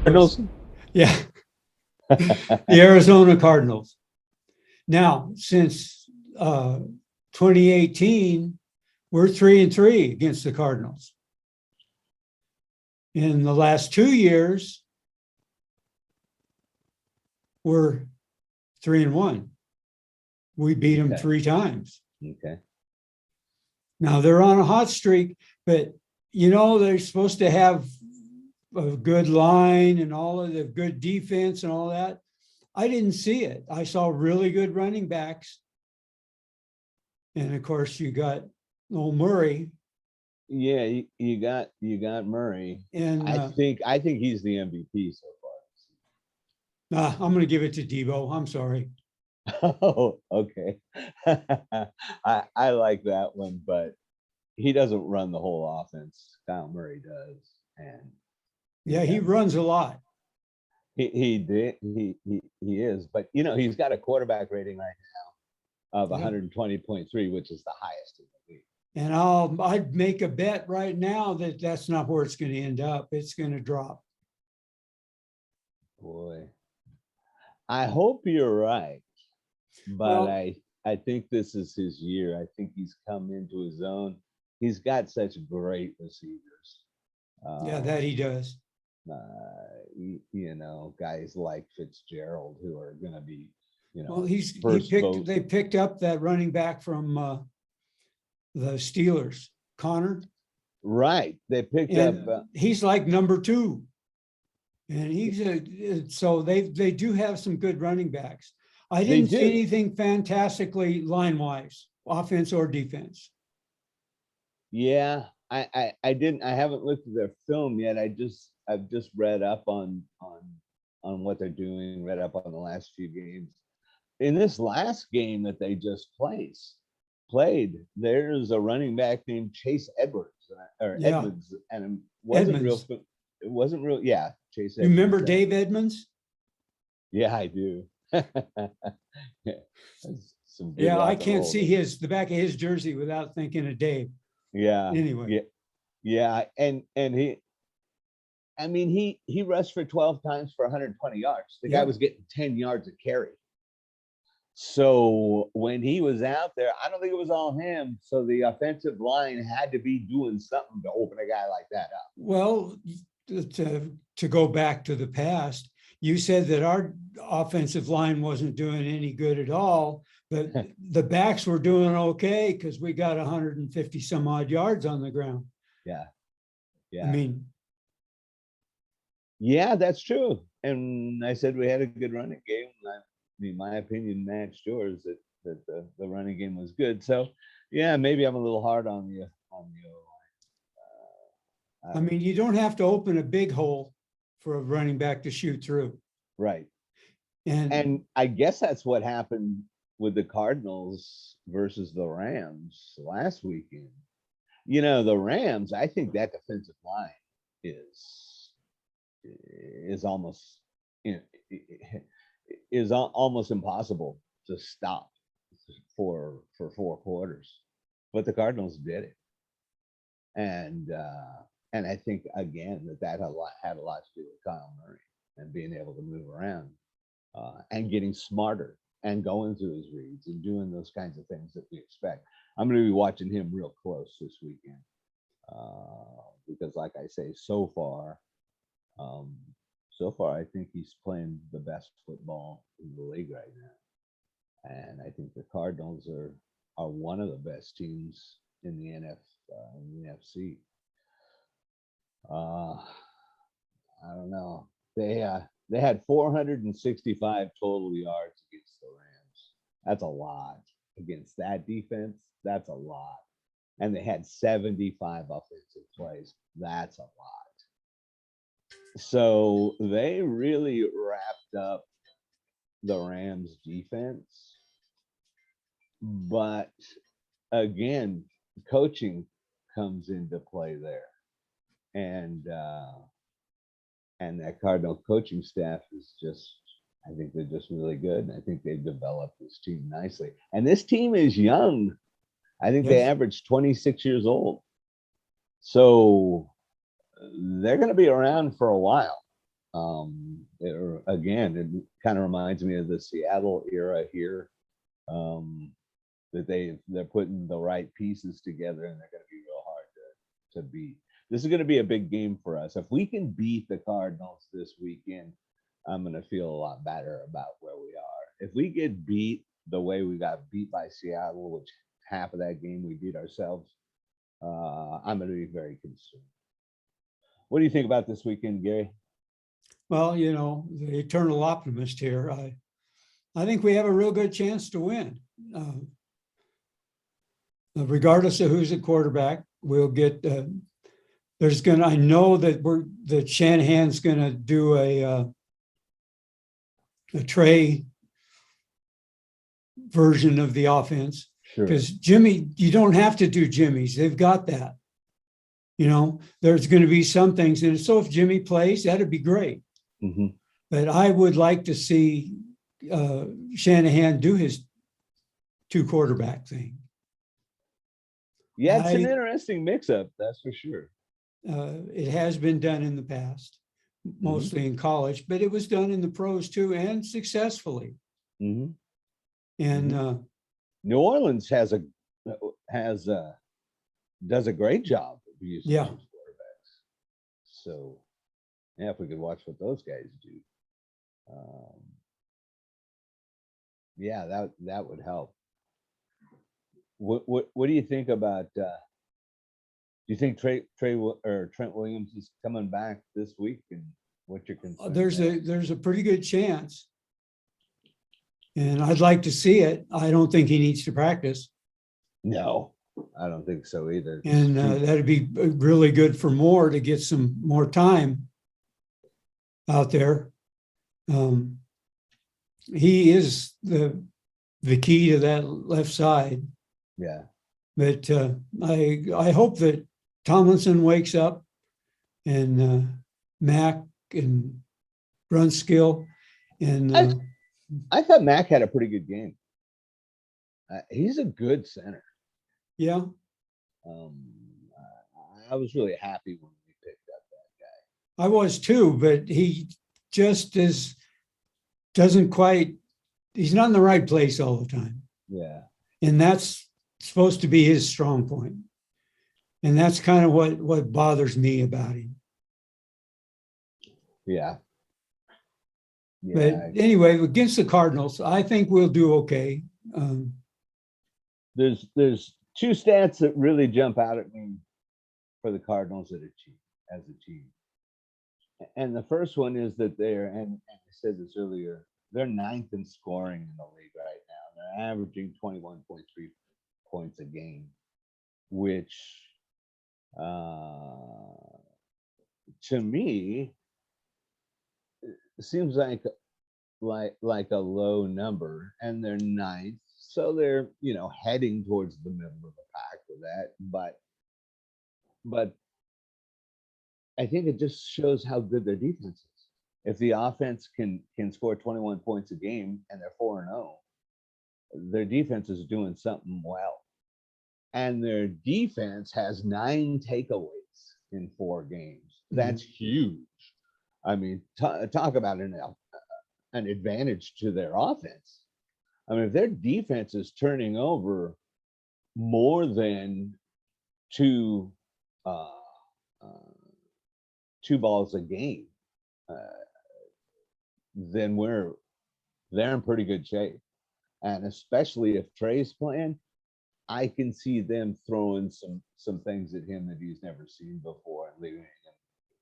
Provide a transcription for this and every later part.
Cardinals? Yeah, the Arizona Cardinals. Now, since 2018, we're 3-3 against the Cardinals. In the last 2 years, we're 3-1. We beat them 3 times. Okay. Now they're on a hot streak, but they're supposed to have a good line and all of the good defense and all that. I didn't see it. I saw really good running backs. And of course you got old Murray. Yeah, you got Murray. And I think he's the MVP so far. I'm going to give it to Debo. I'm sorry. Oh, okay. I like that one, but he doesn't run the whole offense. Kyle Murray does, and he runs a lot. He is, but he's got a quarterback rating right now of 120.3, which is the highest in the league. And I'd make a bet right now that that's not where it's going to end up. It's going to drop. Boy, I hope you're right, but I think this is his year. I think he's come into his own. He's got such great receivers. That he does. Guys like Fitzgerald who are going to be, they picked up that running back from the Steelers, Connor. Right. They picked up. He's like number 2. And so they do have some good running backs. I didn't see anything fantastically line-wise, offense or defense. Yeah, I didn't. I haven't looked at their film yet. I've just read up on what they're doing. Read up on the last few games. In this last game that they just played, there's a running back named Chase Edwards Edmonds, and it wasn't real. Yeah, Chase Edmonds. You remember Dave Edmonds? Yeah, I do. I can't see the back of his jersey without thinking of Dave. Yeah. Anyway. Yeah, and he rushed for 12 times for 120 yards. The guy was getting 10 yards a carry. So when he was out there, I don't think it was all him. So the offensive line had to be doing something to open a guy like that up. Well, to go back to the past, you said that our offensive line wasn't doing any good at all, but the backs were doing okay because we got 150 some odd yards on the ground. Yeah. Yeah, that's true. And I said we had a good running game. My opinion matched yours that the running game was good. So, yeah, maybe I'm a little hard on the O-line. You don't have to open a big hole for a running back to shoot through. Right. And I guess that's what happened with the Cardinals versus the Rams last weekend. The Rams, I think that defensive line is almost almost impossible to stop for 4 quarters, but the Cardinals did it, and I think again that had a lot to do with Kyle Murray and being able to move around and getting smarter and going through his reads and doing those kinds of things that we expect. I'm going to be watching him real close this weekend because, like I say, so far, I think he's playing the best football in the league right now, and I think the Cardinals are one of the best teams in the NFC. I don't know. They had 465 total yards against the Rams. That's a lot against that defense. That's a lot, and they had 75 offensive plays. That's a lot. So they really wrapped up the Rams defense. But again, coaching comes into play there. And that Cardinal coaching staff is I think they're just really good. And I think they've developed this team nicely. And this team is young. I think they average 26 years old. So they're going to be around for a while. Again, it kind of reminds me of the Seattle era here. That they're putting the right pieces together, and they're going to be real hard to beat. This is going to be a big game for us. If we can beat the Cardinals this weekend, I'm going to feel a lot better about where we are. If we get beat the way we got beat by Seattle, which half of that game we beat ourselves, I'm going to be very concerned. What do you think about this weekend, Gary? Well, the eternal optimist here. I think we have a real good chance to win. Regardless of who's at quarterback, we'll get. I know that Shanahan's going to do a Trey version of the offense. Sure. Because Jimmy, you don't have to do Jimmy's. They've got that. There's going to be some things. And so if Jimmy plays, that'd be great. Mm-hmm. But I would like to see Shanahan do his 2 quarterback thing. Yeah, it's an interesting mix-up, that's for sure. It has been done in the past, mostly in college, but it was done in the pros too, and successfully. Mm-hmm. And New Orleans does a great job of using those quarterbacks. So, yeah, if we could watch what those guys do, yeah, that would help. What do you think about? Do you think Trent Williams is coming back this week? And what's your concern? There's a pretty good chance, and I'd like to see it. I don't think he needs to practice. No, I don't think so either. And that'd be really good for Moore to get some more time out there. He is the key to that left side. Yeah. But I hope that Tomlinson wakes up, and Mack and Brunskill, and I thought Mack had a pretty good game. He's a good center. Yeah. I was really happy when we picked up that guy. I was too, but he just doesn't quite. He's not in the right place all the time. Yeah. And that's supposed to be his strong point. And that's kind of what bothers me about him. Yeah. But anyway, against the Cardinals, I think we'll do okay. There's 2 stats that really jump out at me for the Cardinals as a team. And the first one is that and I said this earlier, they're 9th in scoring in the league right now. They're averaging 21.3 points a game, which to me seems like a low number, and they're 9th, so they're heading towards the middle of the pack with that. But I think it just shows how good their defense is. If the offense can score 21 points a game and they're 4-0, their defense is doing something well. And their defense has 9 takeaways in 4 games. That's huge. I mean, talk about an advantage to their offense. I mean, if their defense is turning over more than 2 balls a game, then they're in pretty good shape. And especially if Trey's playing, I can see them throwing some things at him that he's never seen before and leaving him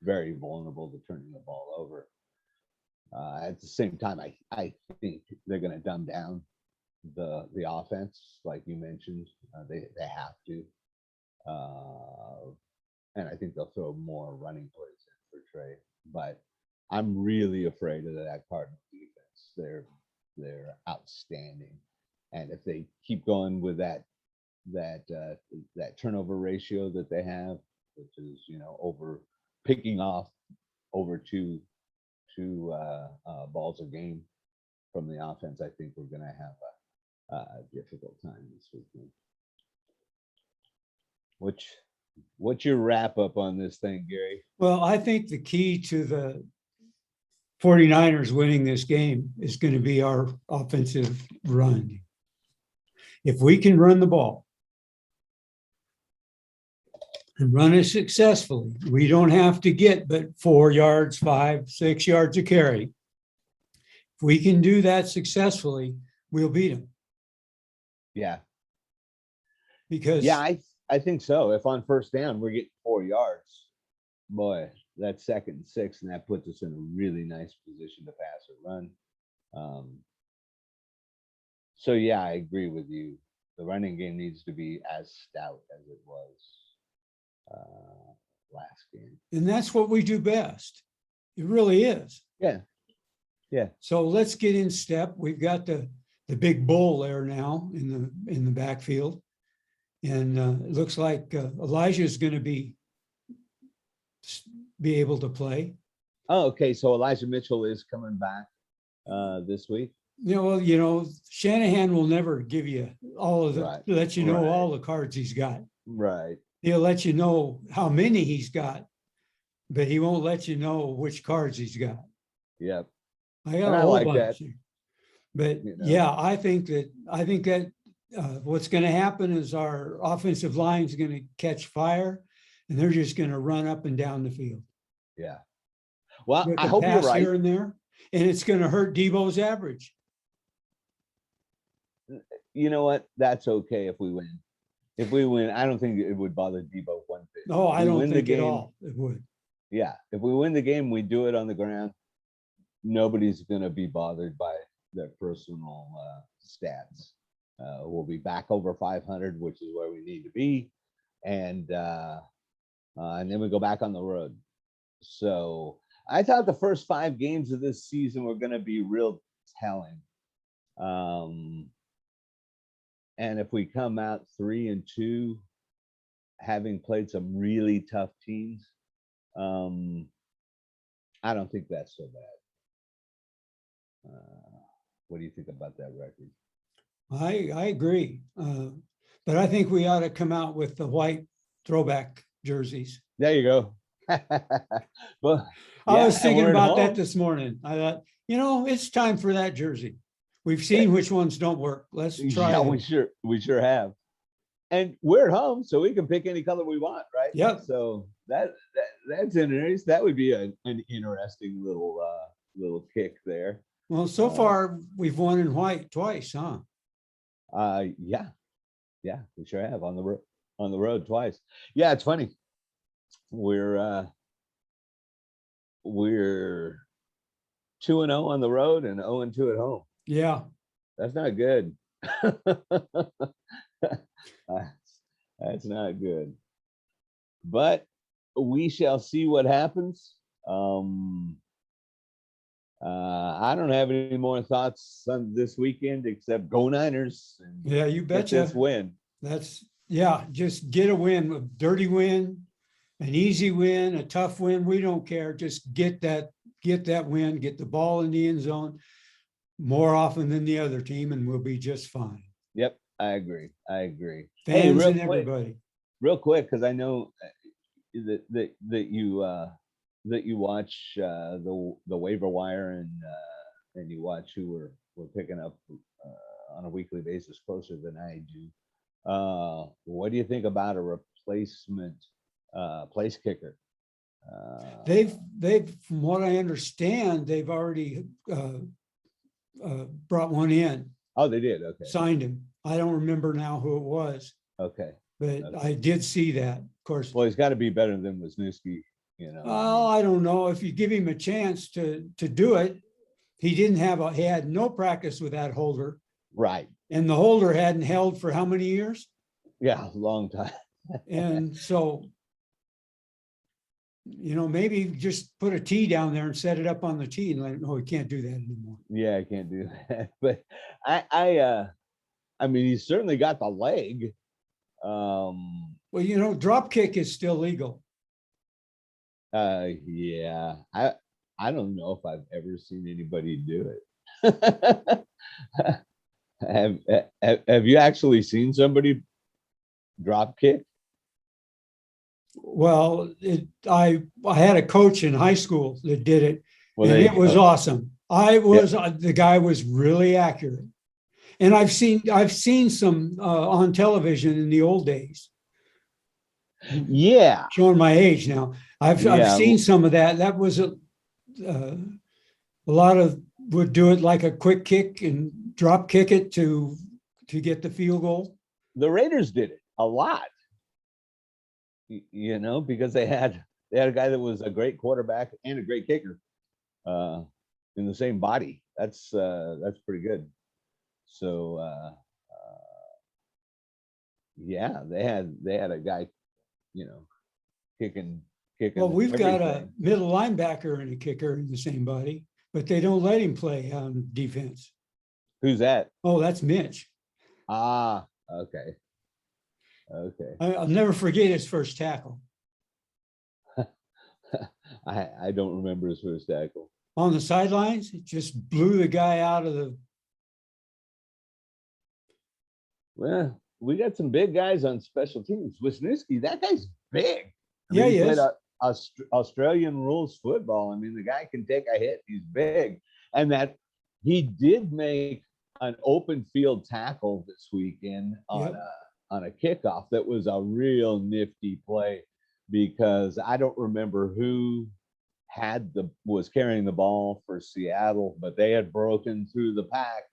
very vulnerable to turning the ball over. At the same time, I think they're going to dumb down the offense, like you mentioned. They have to, and I think they'll throw more running plays in for Trey. But I'm really afraid of that Cardinals defense. They're outstanding, and if they keep going with that turnover ratio that they have, which is over picking off over two balls a game from the offense, I think we're going to have a difficult time this weekend. What's your wrap up on this thing, Gary? Well, I think the key to 49ers winning this game is going to be our offensive run. If we can run the ball and run it successfully, we don't have to get but 4 yards, 5, 6 yards a carry. If we can do that successfully, we'll beat them. Yeah. Because Yeah, I think so. If on first down we're getting 4 yards, boy, that's 2nd and 6, and that puts us in a really nice position to pass or run. So yeah, I agree with you. The running game needs to be as stout as it was last game. And that's what we do best. It really is. Yeah. Yeah. So let's get in step. We've got the big bull there now in the backfield. And it looks like Elijah is going to be able to play. Oh, okay. So Elijah Mitchell is coming back this week. Well, Shanahan will never give you all of the, Right. let you know Right. all the cards he's got. Right. He'll let you know how many he's got, but he won't let you know which cards he's got. Yep. I got And a I whole like bunch that. here. But You know. yeah, I think that what's going to happen is our offensive line is going to catch fire, and they're just going to run up and down the field. Yeah. Well, With I a hope you're pass right. here and there, and it's going to hurt Debo's average. You know what? That's okay if we win. If we win, I don't think it would bother Debo one bit. No, I don't win the think at game, all it would. Yeah. If we win the game, we do it on the ground. Nobody's going to be bothered by their personal stats. We'll be back over 500, which is where we need to be. And then we go back on the road. So I thought the first 5 games of this season were going to be real telling. And if we come out 3-2, having played some really tough teams, I don't think that's so bad. What do you think about that record? I agree. But I think we ought to come out with the white throwback jerseys. There you go. Well, I was thinking about that home. this morning. I thought, it's time for that jersey. We've seen which ones don't work. Let's try Yeah, it. we sure have. And we're at home, so we can pick any color we want, right? Yep. So that's interesting. That would be an interesting little kick there. Well, so far we've won in white twice, huh? Yeah, we sure have on the road twice. Yeah, it's funny. We're 2-0 on the road and 0-2 at home. Yeah, that's not good. That's not good. But we shall see what happens. I don't have any more thoughts on this weekend except go Niners. And yeah, you betcha. This win. Just get a win, a dirty win, an easy win, a tough win. We don't care. Just get that win, get the ball in the end zone more often than the other team, and we'll be just fine. Yep, I agree. Fans and everybody. Real quick, because I know that you watch the waiver wire and you watch who we're picking up on a weekly basis closer than I do. What do you think about a replacement place kicker? They've from what I understand, they've already brought one in. Oh, they did. Okay. Signed him. I don't remember now who it was. Okay. But I did see that, of course. Well, he's got to be better than Wisniewski, Well, I don't know. If you give him a chance to do it, he had no practice with that holder. Right. And the holder hadn't held for how many years? Yeah, a long time. And so, maybe just put a tee down there and set it up on the tee and let him know he can't do that anymore. Yeah, I can't do that. But I mean, he's certainly got the leg. Well, drop kick is still legal. Yeah. I don't know if I've ever seen anybody do it. Have you actually seen somebody drop kick? Well, I had a coach in high school that did it, Well, and there it you was go. awesome. The guy was really accurate. And I've seen some on television in the old days. Yeah, Showing my age now. I've yeah. seen some of that. That was a lot of would do it like a quick kick and drop kick it to get the field goal. The Raiders did it a lot, because they had a guy that was a great quarterback and a great kicker in the same body. That's pretty good. So yeah, they had a guy, kicking. Well, we've got a everything. middle linebacker and a kicker in the same body, but they don't let him play on defense. Who's that? Oh, that's Mitch. Ah, okay. I'll never forget his first tackle I don't remember his first tackle. on the sidelines. It just blew the guy out of the. Well, we got some big guys on special teams. Wisniewski, that guy's big. Yeah, he he played is. Australian rules football. I mean, the guy can take a hit. He's big. And that he did make an open field tackle this weekend on a kickoff. That was a real nifty play, because I don't remember who was carrying the ball for Seattle, but they had broken through the pack,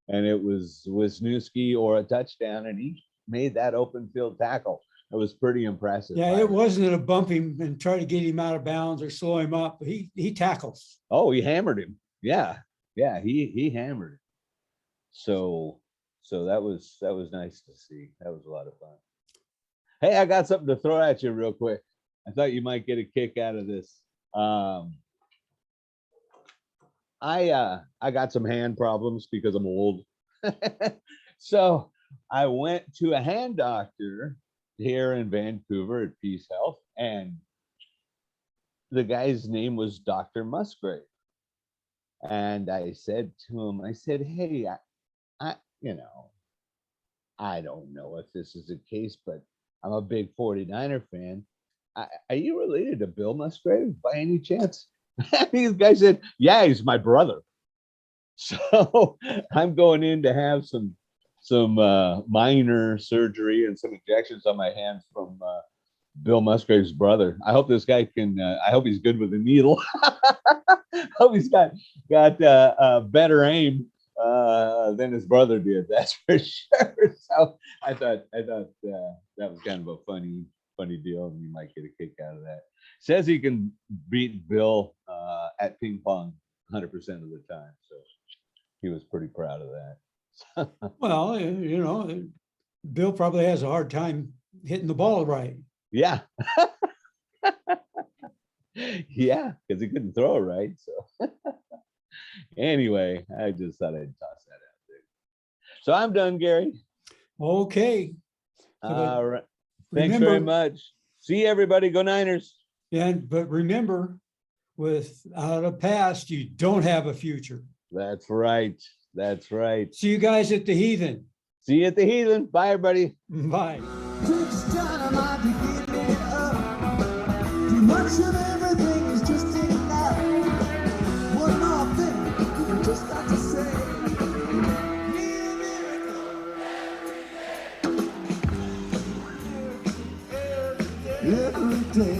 and it was Wisniewski or a touchdown, and he made that open field tackle. It was pretty impressive. Yeah, it wasn't a bump him and try to get him out of bounds or slow him up. He tackles. Oh, he hammered him. Yeah, he hammered him. So that was nice to see. That was a lot of fun. Hey, I got something to throw at you real quick. I thought you might get a kick out of this. I got some hand problems because I'm old. So I went to a hand doctor here in Vancouver at Peace Health, and the guy's name was Dr. Musgrave. And I said to him, hey, I don't know if this is the case, but I'm a big 49er fan. Are you related to Bill Musgrave by any chance? This guy said, yeah, he's my brother. So I'm going in to have some minor surgery and some injections on my hands from Bill Musgrave's brother. I hope this guy I hope he's good with a needle. Hope he's got better aim than his brother did. That's for sure. So I thought that was kind of a funny deal, and you might get a kick out of that. Says he can beat Bill at ping pong 100% of the time. So he was pretty proud of that. Well, Bill probably has a hard time hitting the ball right. Yeah. Yeah, because he couldn't throw it right. So anyway, I just thought I'd toss that out there. So I'm done, Gary. Okay. All right. Thanks very much. See everybody. Go Niners. Yeah, but remember, without a past, you don't have a future. That's right. That's right. See you guys at the Heathen. See you at the Heathen. Bye, everybody. Bye. Much of everything is just enough. One more thing you just got to say. Need a miracle. Every day.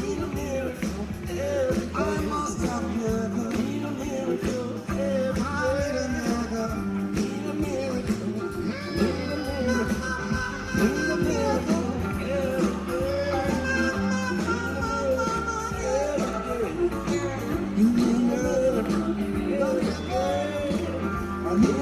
Need a miracle. Every day. I must have a miracle. Need a miracle. Every day. Need a miracle. Need a miracle. Need a miracle. I need a